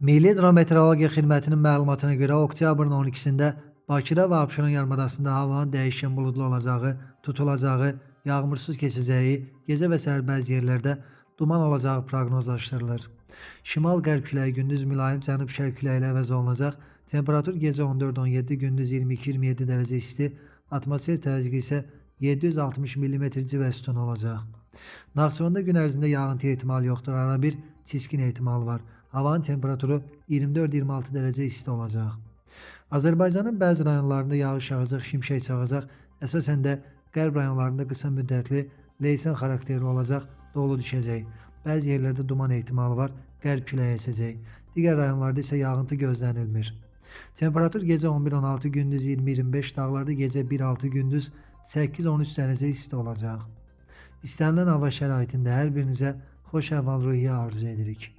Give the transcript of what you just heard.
Milli Hidrometeorologiya Xidmətinin məlumatına görə oktyabrın 12-sində Bakıda və Abşeron yarımadasında havanın dəyişkən buludlu olacağı, tutulacağı, yağmursuz keçəcəyi, gecə və səhər bəzi yerlərdə duman olacağı proqnozlaşdırılır. Şimal-qərb küləyi gündüz mülayim cənub-şərq küləyi ilə əvəz olunacaq. Temperatur gecə 14-17, gündüz 22-27 dərəcə isti, atmosfer təzyiqi isə 760 mm civə sütunu olacaq. Naxçıvanda gün ərzində yağıntı ehtimalı yoxdur, ara bir çiskin ehtimalı var. Havanın temperaturu 24-26 dərəcə isti olacaq. Azərbaycanın bəzi rayonlarında yağış yağacaq, şimşək çağacaq. Əsasən də qərb rayonlarında qısa müddətli leysan xarakterli olacaq, dolu düşəcək. Bəzi yerlərdə duman ehtimalı var, qərb küləyi əsəcək. Digər rayonlarda isə yağıntı gözlənilmir. Temperatur gecə 11-16, gündüz 20-25, dağlarda gecə 1-6, gündüz 8-13 dərəcə isti olacaq. İstənilən hava şəraitində hər birinizə xoş əhval-ruhiyyə arzu edirik.